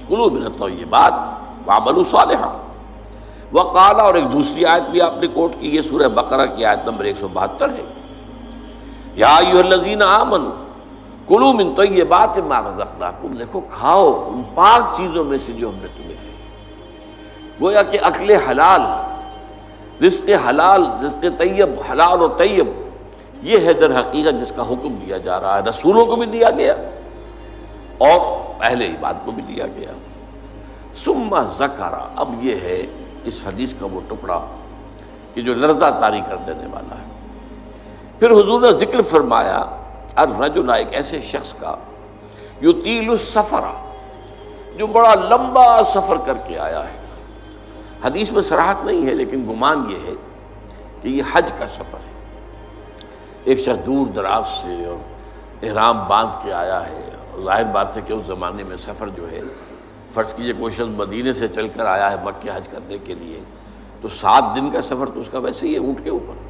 کلوا من الطیبات واعملوا صالحا۔ وقال، اور ایک دوسری آیت بھی آپ نے کوٹ کی، یہ سورہ بقرہ کی آیت نمبر 172 ہے، یا ایھا الذین آمنوا کلوا من طیبات ما رزقناکم، دیکھو کھاؤ ان پاک چیزوں میں سے جو ہم نے تمہیں دی۔ گویا کہ اکل حلال، رزق حلال، رزق طیب، حلال اور طیب، یہ ہے در حقیقت جس کا حکم دیا جا رہا ہے، رسولوں کو بھی دیا گیا اور اہل ایمان کو بھی دیا گیا۔ ثم ذکر، اب یہ ہے اس حدیث کا وہ ٹکڑا کہ جو لرزہ طاری کر دینے والا ہے۔ پھر حضور نے ذکر فرمایا الرجل، ایک ایسے شخص کا، یطیل السفر، جو بڑا لمبا سفر کر کے آیا ہے۔ حدیث میں صراحت نہیں ہے لیکن گمان یہ ہے کہ یہ حج کا سفر ہے۔ ایک شخص دور دراز سے اور احرام باندھ کے آیا ہے، اور ظاہر بات ہے کہ اس زمانے میں سفر جو ہے، فرض کیجئے کوئی شخص مدینے سے چل کر آیا ہے مکہ حج کرنے کے لیے، تو 7 دن کا سفر تو اس کا ویسے ہی ہے اونٹ کے اوپر۔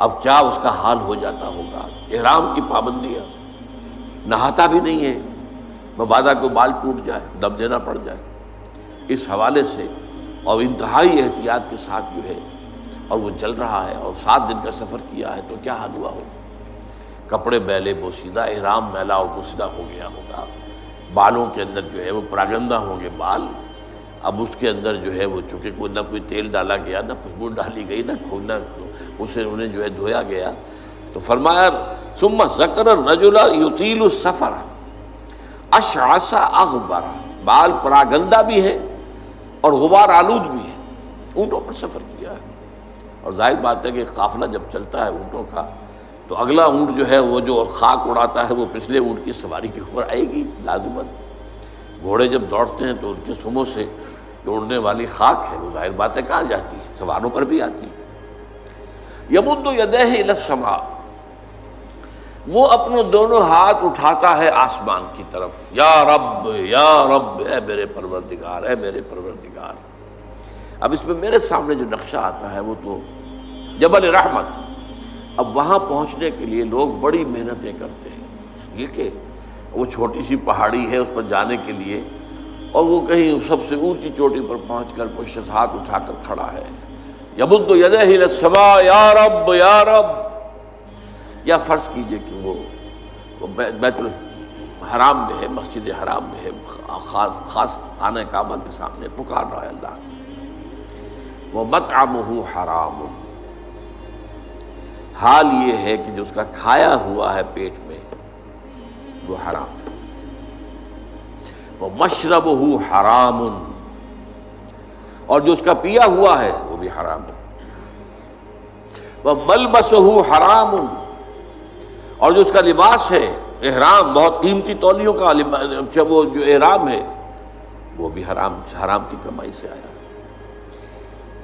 اب کیا اس کا حال ہو جاتا ہوگا، احرام کی پابندیاں، نہاتا بھی نہیں ہے، مبادا کو بال ٹوٹ جائے، دم دینا پڑ جائے، اس حوالے سے اور انتہائی احتیاط کے ساتھ جو ہے، اور وہ چل رہا ہے اور 7 دن کا سفر کیا ہے، تو کیا حال ہوا ہوگا؟ کپڑے میلے بوسیدہ، احرام میلا اور بوسیدہ ہو گیا ہوگا، بالوں کے اندر جو ہے وہ پراگندہ ہوں گے بال، اب اس کے اندر جو ہے وہ چونکہ کوئی نہ کوئی تیل ڈالا گیا، نہ خوشبو ڈالی گئی، نہ اسے انہیں جو ہے دھویا گیا، تو فرمایا ثم ذکر الرجل یطیل السفر اشعث اغبر، بال پراگندہ بھی ہے اور غبار آلود بھی ہے، اونٹوں پر سفر کیا ہے۔ اور ظاہر بات ہے کہ قافلہ جب چلتا ہے اونٹوں کا، تو اگلا اونٹ جو ہے وہ جو خاک اڑاتا ہے وہ پچھلے اونٹ کی سواری کے اوپر آئے گی لازماً۔ گھوڑے جب دوڑتے ہیں تو ان کے سموں سے جو اڑنے والی خاک ہے وہ ظاہر بات ہے کہاں جاتی ہے، سواروں پر بھی آتی ہے۔ یمد یدیہ الی السماء، وہ اپنے دونوں ہاتھ اٹھاتا ہے آسمان کی طرف، یا رب یا رب، اے میرے پروردگار، اے میرے پروردگار۔ اب اس میں میرے سامنے جو نقشہ آتا ہے وہ تو جبل رحمت، اب وہاں پہنچنے کے لیے لوگ بڑی محنتیں کرتے ہیں، یہ کہ وہ چھوٹی سی پہاڑی ہے اس پر جانے کے لیے، اور وہ کہیں سب سے اونچی چوٹی پر پہنچ کر کوئی شخص ہاتھ اٹھا کر کھڑا ہے، یمد یدیہ الی السماء یا رب یا رب، یا فرض کیجئے کہ وہ بیت الحرام میں ہے، مسجد حرام میں ہے، خاص خانہ کعبہ کے سامنے پکار رہا ہے اللہ، وَمَطْعَمُهُ حَرَامٌ، حال یہ ہے کہ جو اس کا کھایا ہوا ہے پیٹ میں وہ حرام ہے، وَمَشْرَبُهُ حَرَامٌ، اور جو اس کا پیا ہوا ہے وہ بھی حرام ہے، وَمَلْبَسُهُ حَرَامٌ، اور جو اس کا لباس ہے احرام، بہت قیمتی تولیوں کا وہ جو احرام ہے وہ بھی حرام کی کمائی سے آیا۔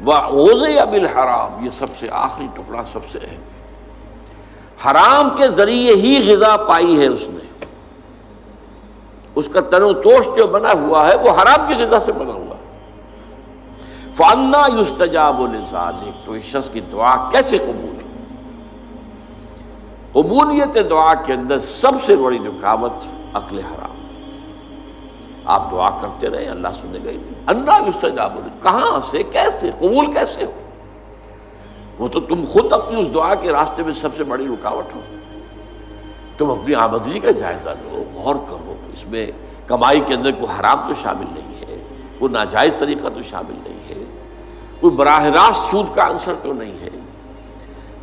وَغُذِيَ بِالْحَرَامِ، یہ سب سے آخری ٹکڑا سب سے اہم ہے، حرام کے ذریعے ہی غذا پائی ہے اس نے، اس کا تن و توش جو بنا ہوا ہے وہ حرام کی غذا سے بنا ہوا ہے۔ فَأَنَّىٰ يُسْتَجَابُ لِذَٰلِكَ، تو اس شخص کی دعا کیسے قبول ہے؟ قبولیت دعا کے اندر سب سے بڑی رکاوٹ اکل حرام، آپ دعا کرتے رہے اللہ سنے گا ہی نہیں۔ انا یستجاب، کہاں سے، کیسے قبول کیسے ہو؟ وہ تو تم خود اپنی اس دعا کے راستے میں سب سے بڑی رکاوٹ ہو۔ تم اپنی آمدنی کا جائزہ لو، غور کرو، اس میں کمائی کے اندر کوئی حرام تو شامل نہیں ہے، کوئی ناجائز طریقہ تو شامل نہیں ہے، کوئی براہ راست سود کا عنصر تو نہیں ہے،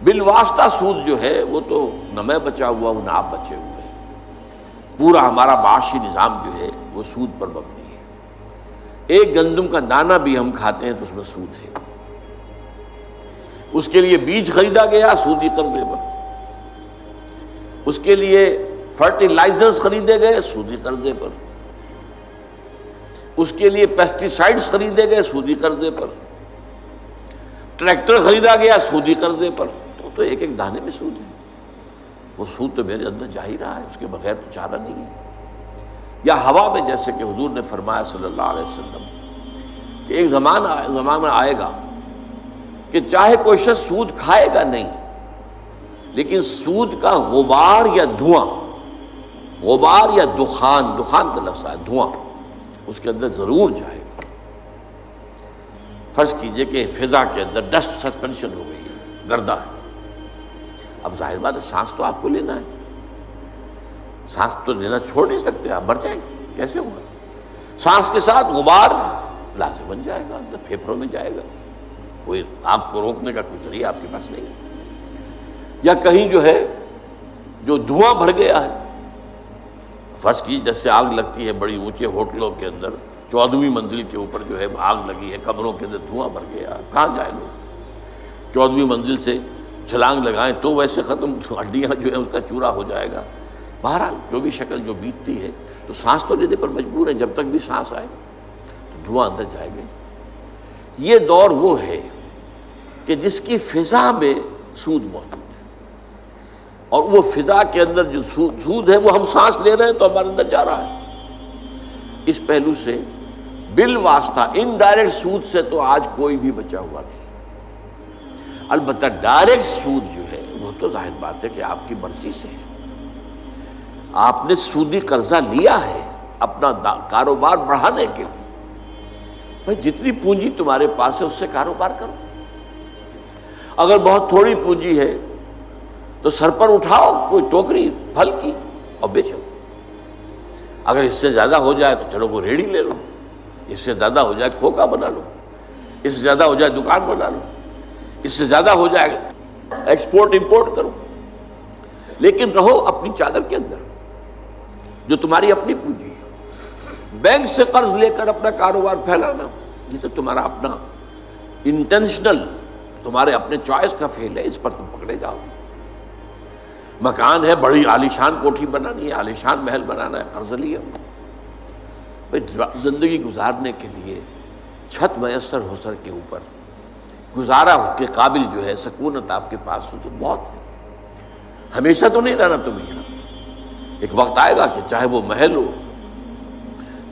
بالواسطہ سود جو ہے وہ تو نہ میں بچا ہوا ہوں نہ آپ بچے ہوئے، پورا ہمارا معاشی نظام جو ہے وہ سود پر مبنی ہے۔ ایک گندم کا دانہ بھی ہم کھاتے ہیں تو اس میں سود ہے، اس کے لیے بیج خریدا گیا سودی قرضے پر، اس کے لیے فرٹیلائزرز خریدے گئے سودی قرضے پر، اس کے لیے پیسٹی سائڈز خریدے گئے سودی قرضے پر، ٹریکٹر خریدا گیا سودی قرضے پر، تو ایک ایک دانے میں سود ہے۔ وہ سود تو میرے اندر جا ہی رہا ہے، اس کے بغیر تو چارہ نہیں ہے۔ یا ہوا میں، جیسے کہ حضور نے فرمایا صلی اللہ علیہ وسلم کہ ایک زمانہ آئے گا کہ چاہے کوئی شخص سود کھائے گا نہیں، لیکن سود کا غبار یا دھواں، غبار یا دخان کا لفظ ہے دھواں، اس کے اندر ضرور جائے گا۔ فرض کیجئے کہ فضا کے اندر ڈسٹ سسپینشن ہو گئی ہے، گردہ ہے، اب ظاہر بات ہے سانس تو آپ کو لینا ہے، سانس تو لینا چھوڑ نہیں سکتے، آپ مر جائیں گے، کیسے ہوگا؟ سانس کے ساتھ غبار لازم بن جائے گا، اندر پھیپھڑوں میں جائے گا، کوئی آپ کو روکنے کا کوئی ذریعہ آپ کے پاس نہیں ہے۔ یا کہیں جو ہے جو دھواں بھر گیا ہے، فرض کی جیسے آگ لگتی ہے بڑی اونچے ہوٹلوں کے اندر، 14ویں منزل کے اوپر جو ہے آگ لگی ہے، کمروں کے اندر دھواں بھر گیا، کہاں جائیں لوگ؟ 14ویں منزل سے چھلانگ لگائیں تو ویسے ختم، ہڈیاں جو ہے اس کا چورا ہو جائے گا۔ بہرحال جو بھی شکل جو بیتتی ہے، تو سانس تو لینے پر مجبور ہے، جب تک بھی سانس آئے تو دھواں اندر جائے گا۔ یہ دور وہ ہے کہ جس کی فضا میں سود موجود ہے، اور وہ فضا کے اندر جو سود ہے وہ ہم سانس لے رہے ہیں تو ہمارے اندر جا رہا ہے۔ اس پہلو سے بالواسطہ انڈائریکٹ سود سے تو آج کوئی بھی بچا ہوا نہیں۔ البتہ ڈائریکٹ سود جو ہے وہ تو ظاہر بات ہے کہ آپ کی مرضی سے ہے، آپ نے سودی قرضہ لیا ہے اپنا کاروبار بڑھانے کے لیے، بھائی جتنی پونجی تمہارے پاس ہے اس سے کاروبار کرو، اگر بہت تھوڑی پونجی ہے تو سر پر اٹھاؤ کوئی ٹوکری پھل کی اور بیچو، اگر اس سے زیادہ ہو جائے تو چلو کوئی ریڑھی لے لو، اس سے زیادہ ہو جائے کھوکا بنا لو، اس سے زیادہ ہو جائے دکان بنا لو، اس سے زیادہ ہو جائے ایکسپورٹ امپورٹ کرو، لیکن رہو اپنی چادر کے اندر جو تمہاری اپنی پونجی ہے۔ بینک سے قرض لے کر اپنا کاروبار پھیلانا یہ تو تمہارا اپنا انٹینشنل، تمہارے اپنے چوائس کا فیل ہے، اس پر تم پکڑے جاؤ۔ مکان ہے، بڑی عالیشان کوٹھی بنانی ہے، عالیشان محل بنانا ہے، قرض لیا، زندگی گزارنے کے لیے چھت میسر ہو سر کے اوپر، گزارا کے قابل جو ہے سکونت آپ کے پاس ہو تو بہت ہے۔ ہمیشہ تو نہیں رہنا تم یہاں، ایک وقت آئے گا کہ چاہے وہ محل ہو،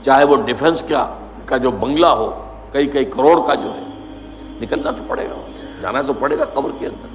چاہے وہ ڈیفنس کا جو بنگلہ ہو، کئی کروڑ کا جو ہے، نکلنا تو پڑے گا، جانا تو پڑے گا قبر کے اندر۔